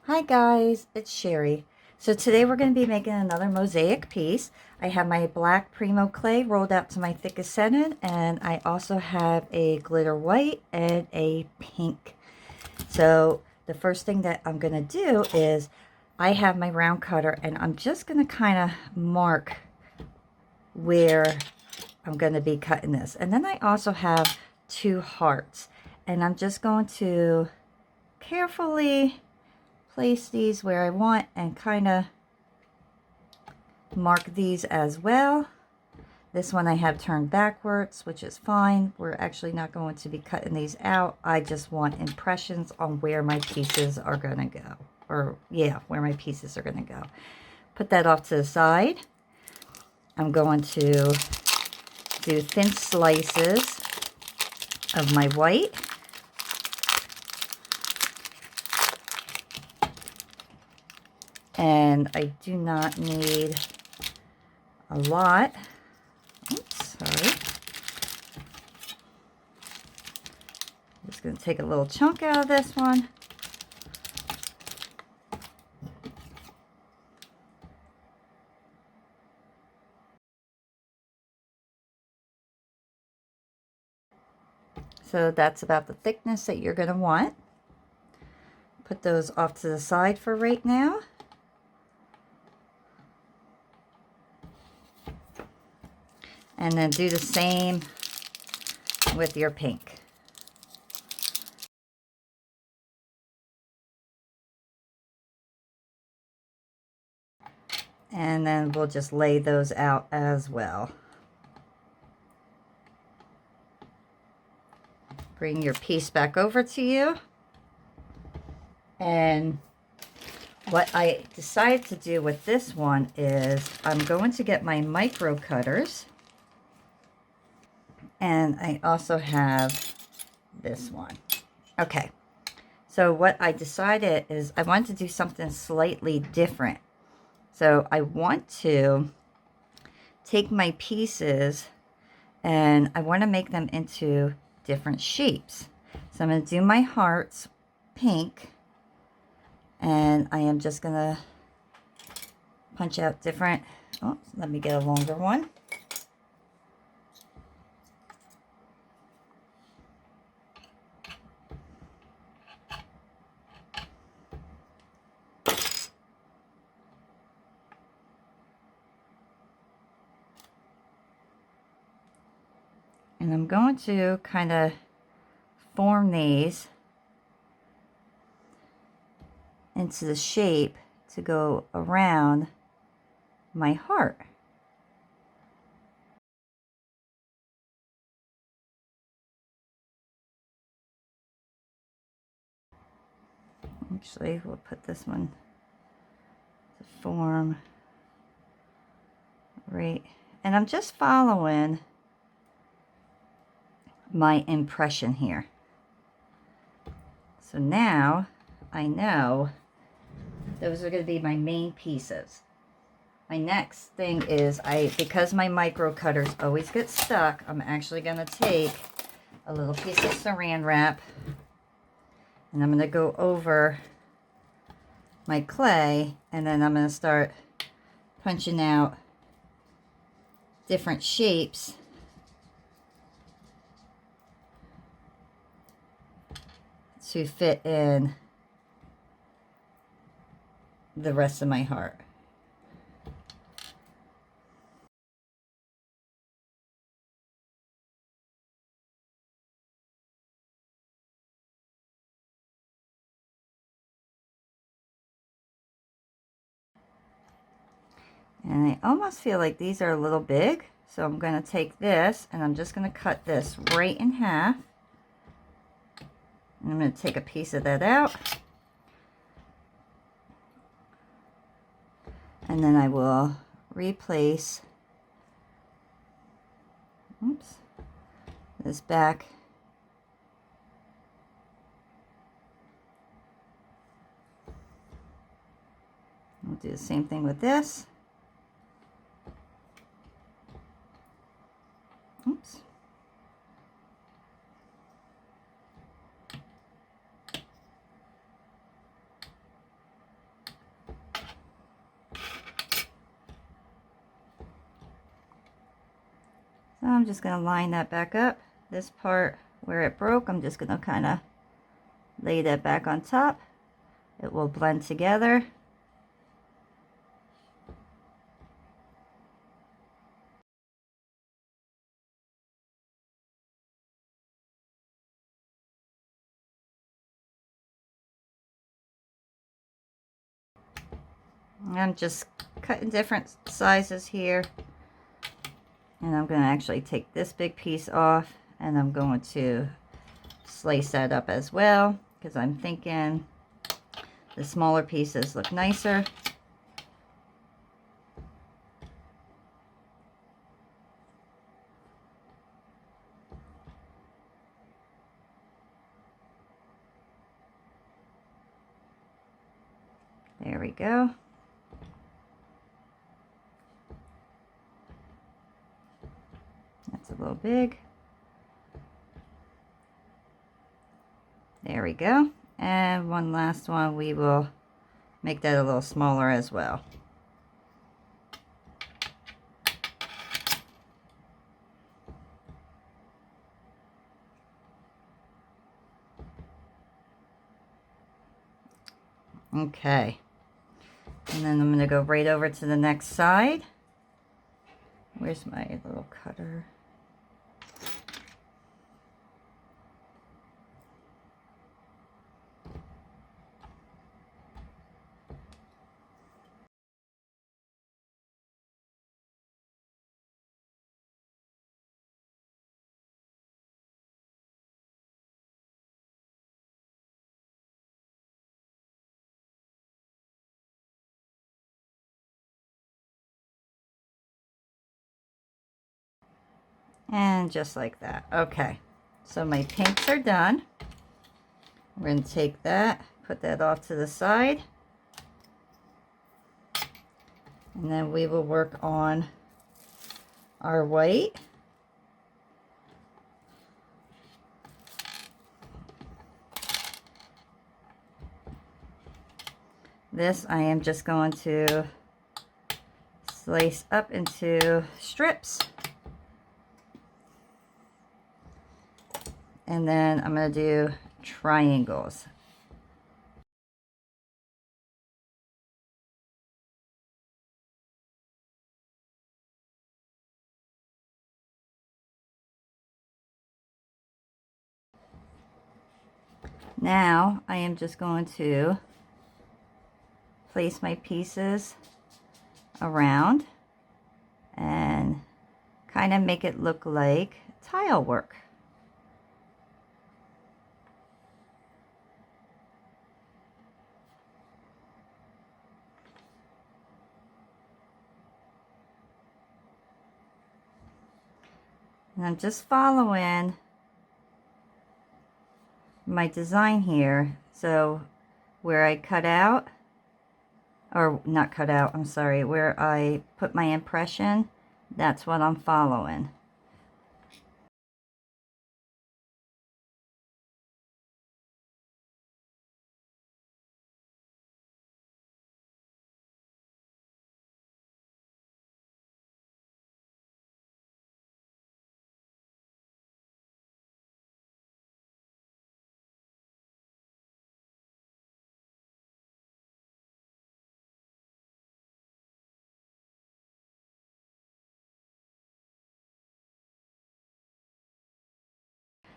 Hi guys, it's Sherry. So today we're going to be making another mosaic piece. I have my black Primo clay rolled out to my thickest setting, and I also have a glitter white and a pink. So the first thing that I'm going to do is I have my round cutter, and I'm just going to kind of mark where I'm going to be cutting this. And then I also have two hearts, and I'm just going to carefully place these where I want and kind of mark these as well. This one I have turned backwards, which is fine. We're actually not going to be cutting these out. I just want impressions on where my pieces are going to go. Or, yeah, where my pieces are going to go. Put that off to the side. I'm going to do thin slices of my white. And I do not need a lot. Oops, sorry. Just going to take a little chunk out of this one. So that's about the thickness that you're going to want. Put those off to the side for right now. And then do the same with your pink. And then we'll just lay those out as well. Bring your piece back over to you. And what I decided to do with this one is I'm going to get my micro cutters. And I also have this one. Okay. So what I decided is I wanted to do something slightly different. So I want to take my pieces and I want to make them into different shapes. So I'm going to do my hearts pink, and I am just going to punch out different, oh, let me get a longer one. And I'm going to kind of form these into the shape to go around my heart. Actually, we'll put this one to form right. And I'm just following my impression here. So now I know those are going to be my main pieces. My next thing is because my micro cutters always get stuck, I'm actually going to take a little piece of saran wrap and I'm going to go over my clay, and then I'm going to start punching out different shapes to fit in the rest of my heart. And I almost feel like these are a little big, so I'm going to take this and I'm just going to cut this right in half. And I'm going to take a piece of that out. And then I will replace, oops, this back. We'll do the same thing with this. Oops. I'm just going to line that back up. This part where it broke, I'm just going to kind of lay that back on top. It will blend together. I'm just cutting different sizes here. And I'm going to actually take this big piece off, and I'm going to slice that up as well, because I'm thinking the smaller pieces look nicer. There we go. That's a little big. There we go. And one last one, we will make that a little smaller as well. Okay. And then I'm going to go right over to the next side. Where's my little cutter? And just like that. Okay, so my pinks are done. We're going to take that, put that off to the side, and then we will work on our white. This I am just going to slice up into strips. And then I'm going to do triangles. Now I am just going to place my pieces around and kind of make it look like tile work. And I'm just following my design here. So where I cut out, or not cut out, I'm sorry, where I put my impression, that's what I'm following.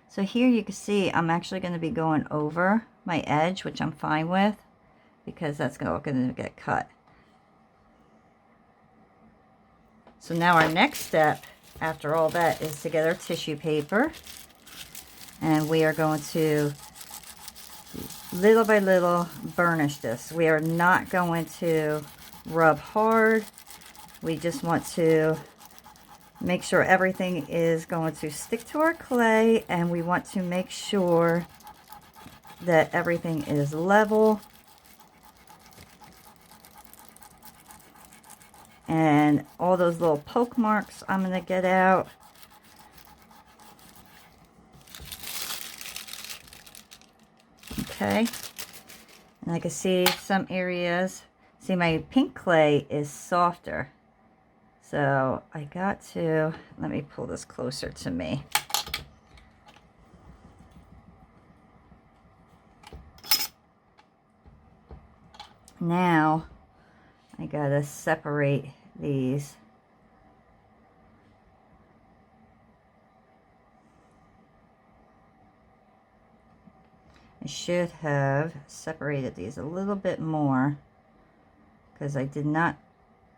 So here you can see I'm actually going to be going over my edge, which I'm fine with, because that's going to get cut. So now our next step after all that is to get our tissue paper, and we are going to little by little burnish this. We are not going to rub hard. We just want to make sure everything is going to stick to our clay, and we want to make sure that everything is level. And all those little poke marks I'm going to get out. Okay. And I can see some areas. See, my pink clay is softer. So I got to, let me pull this closer to me. Now I gotta separate these. I should have separated these a little bit more because I did not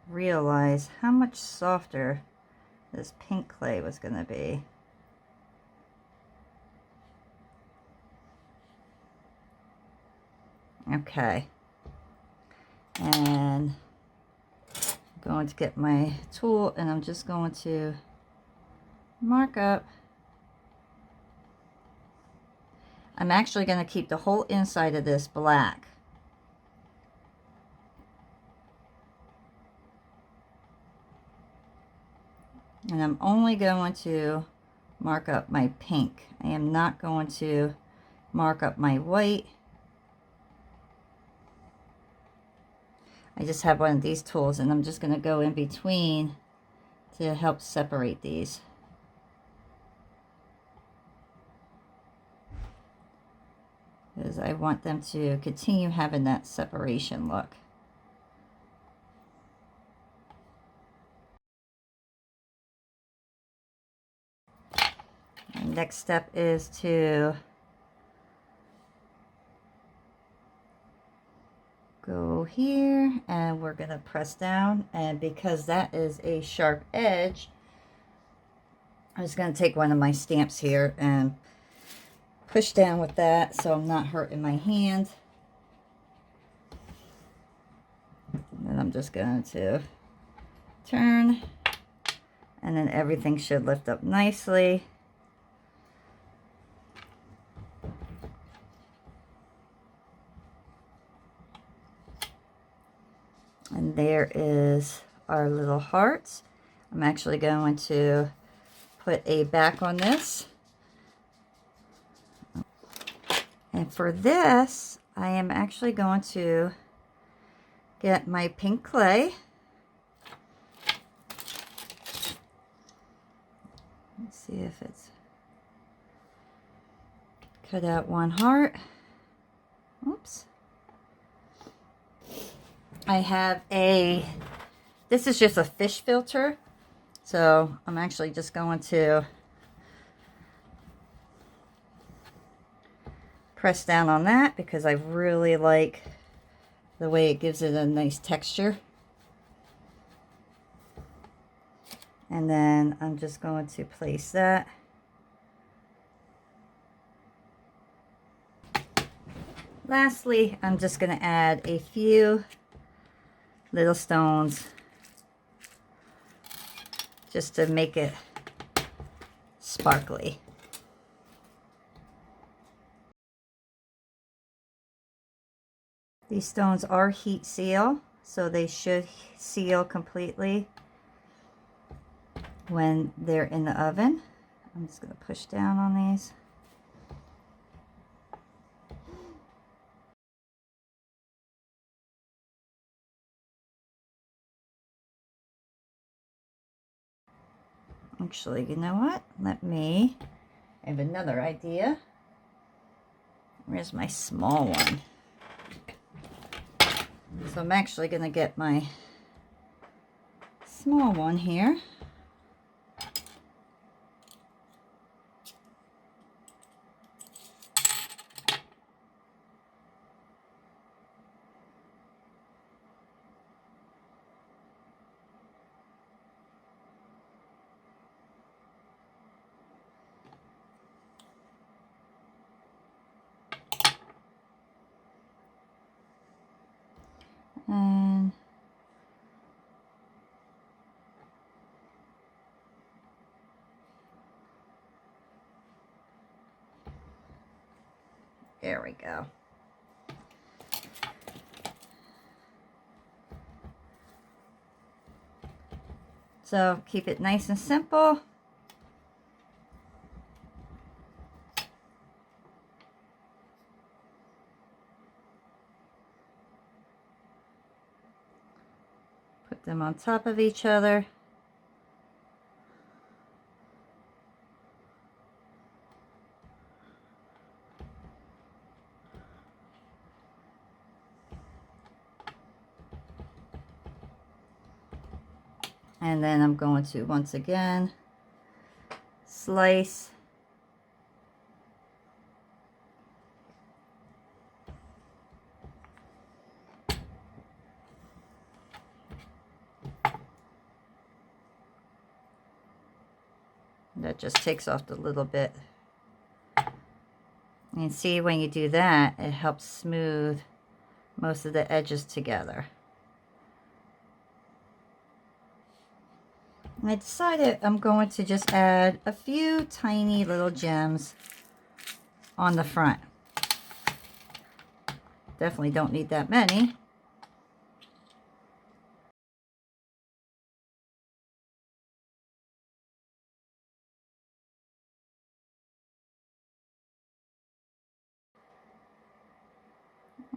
realize how much softer this pink clay was going to be. Okay, and I'm going to get my tool and I'm just going to mark up. I'm actually going to keep the whole inside of this black. And I'm only going to mark up my pink. I am not going to mark up my white. I just have one of these tools and I'm just going to go in between to help separate these. Because I want them to continue having that separation look. And next step is to go here and we're going to press down, and because that is a sharp edge, I'm just going to take one of my stamps here and push down with that so I'm not hurting my hand. And then I'm just going to turn, and then everything should lift up nicely. And there is our little hearts. I'm actually going to put a back on this. And for this, I am actually going to get my pink clay. Let's see if it's cut out one heart. Oops. I have this is just a fish filter. So I'm actually just going to press down on that because I really like the way it gives it a nice texture. And then I'm just going to place that. Lastly, I'm just going to add a few little stones just to make it sparkly. These stones are heat seal, so they should seal completely when they're in the oven. I'm just going to push down on these. Actually, you know what? I have another idea. Where's my small one? So I'm actually going to get my small one here. And there we go. So keep it nice and simple. Put them on top of each other. And then I'm going to, once again, slice. That just takes off the little bit. And see, when you do that, it helps smooth most of the edges together. And I decided I'm going to just add a few tiny little gems on the front. Definitely don't need that many.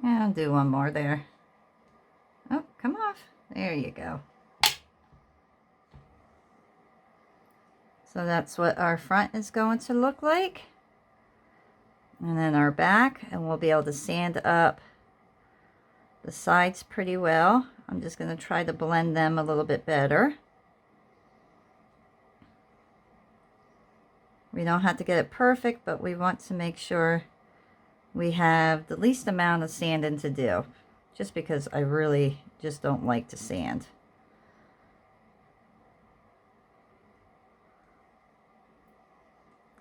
And I'll do one more there. Oh, come off. There you go. So that's what our front is going to look like. And then our back, and we'll be able to sand up the sides pretty well. I'm just going to try to blend them a little bit better. We don't have to get it perfect, but we want to make sure we have the least amount of sanding to do, just because I really just don't like to sand.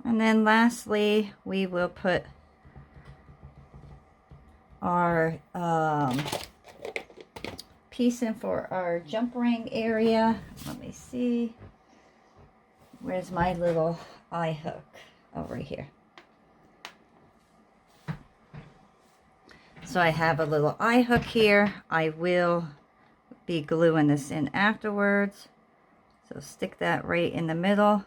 And then lastly, we will put our piece in for our jump ring area. Let me see. Where's my little eye hook? Oh, right here. So I have a little eye hook here. I will be gluing this in afterwards. So stick that right in the middle.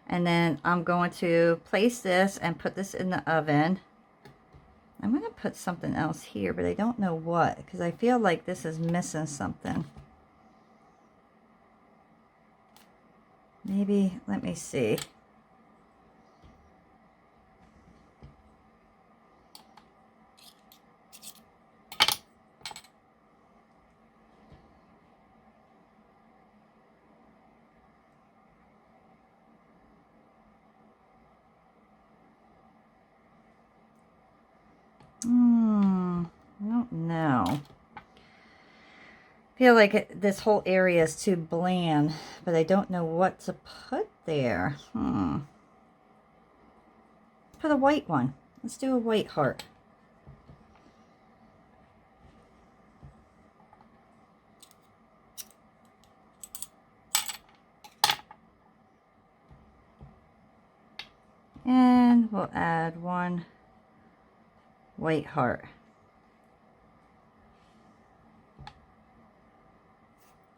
And then I'm going to place this and put this in the oven. I'm going to put something else here, but I don't know what, because I feel like this is missing something. Maybe, let me see. I don't know. I feel like this whole area is too bland, but I don't know what to put there. Put a white one. Let's do a white heart. And we'll add one white heart.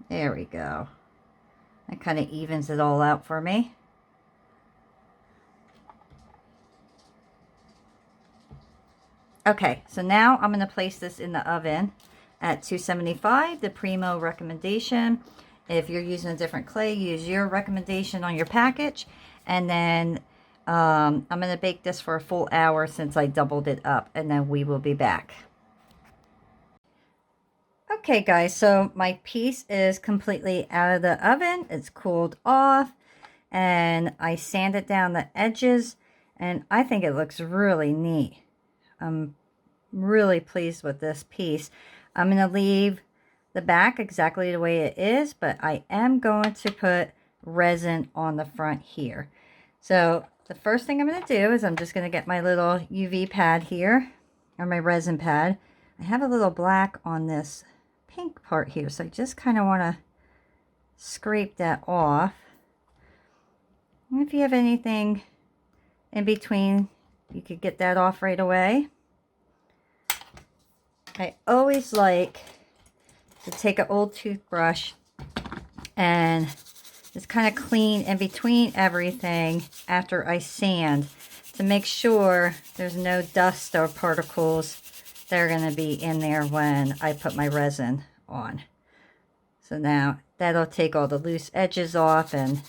There we go. That kind of evens it all out for me. Okay, so now I'm going to place this in the oven at 275, the Primo recommendation. If you're using a different clay, use your recommendation on your package. And then I'm going to bake this for a full hour since I doubled it up, and then we will be back. Okay guys, so my piece is completely out of the oven. It's cooled off, and I sanded down the edges, and I think it looks really neat. I'm really pleased with this piece. I'm going to leave the back exactly the way it is, but I am going to put resin on the front here. So the first thing I'm going to do is I'm just going to get my little UV pad here, or my resin pad. I have a little black on this pink part here, so I just kind of want to scrape that off. And if you have anything in between, you could get that off right away. I always like to take an old toothbrush and just kind of clean in between everything after I sand to make sure there's no dust or particles that are going to be in there when I put my resin on. So now that'll take all the loose edges off and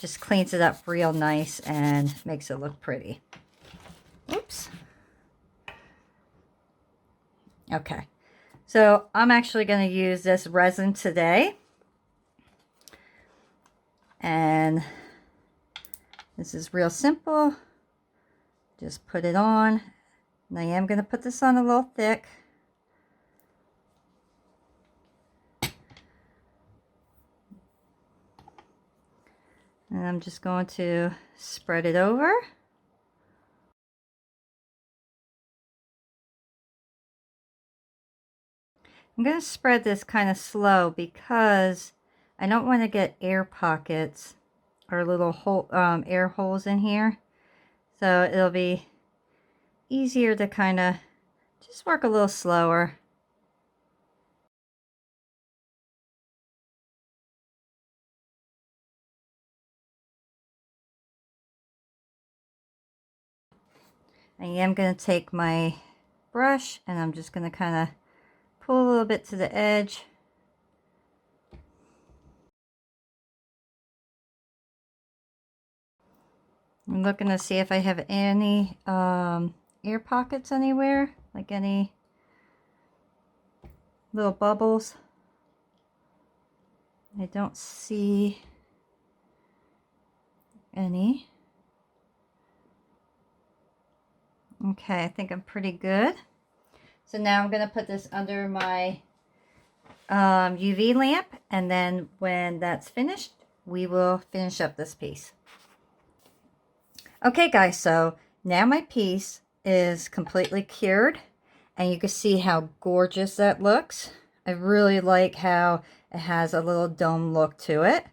just cleans it up real nice and makes it look pretty. Oops. Okay, so I'm actually going to use this resin today. And this is real simple. Just put it on. And I am going to put this on a little thick. And I'm just going to spread it over. I'm going to spread this kind of slow because I don't want to get air pockets or little hole, air holes in here. So it'll be easier to kind of just work a little slower. I am going to take my brush and I'm just going to kind of pull a little bit to the edge. I'm looking to see if I have any air pockets anywhere, like any little bubbles. I don't see any. Okay, I think I'm pretty good. So now I'm going to put this under my UV lamp, and then when that's finished, we will finish up this piece. Okay guys, so now my piece is completely cured, and you can see how gorgeous that looks. I really like how it has a little dome look to it,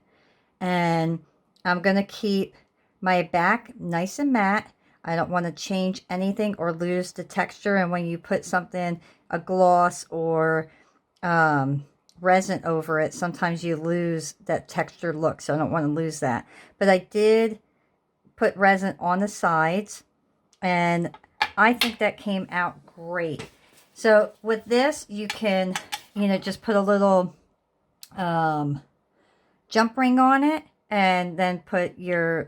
and I'm going to keep my back nice and matte. I don't want to change anything or lose the texture, and when you put something, a gloss or resin over it, sometimes you lose that texture look, so I don't want to lose that. But I did put resin on the sides, and I think that came out great. So with this, you can, you know, just put a little jump ring on it, and then put your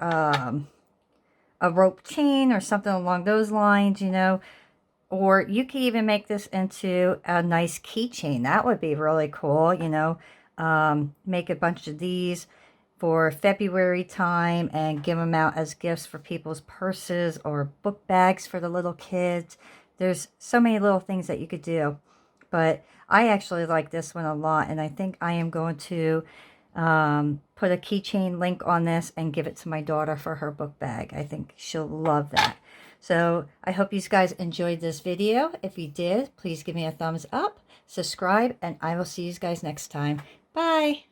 a rope chain or something along those lines, you know. Or you could even make this into a nice keychain. That would be really cool, you know. Make a bunch of these for February time and give them out as gifts for people's purses or book bags for the little kids. There's so many little things that you could do. But I actually like this one a lot, and I think I am going to put a keychain link on this and give it to my daughter for her book bag. I think she'll love that. So I hope you guys enjoyed this video. If you did, please give me a thumbs up, subscribe, and I will see you guys next time. Bye.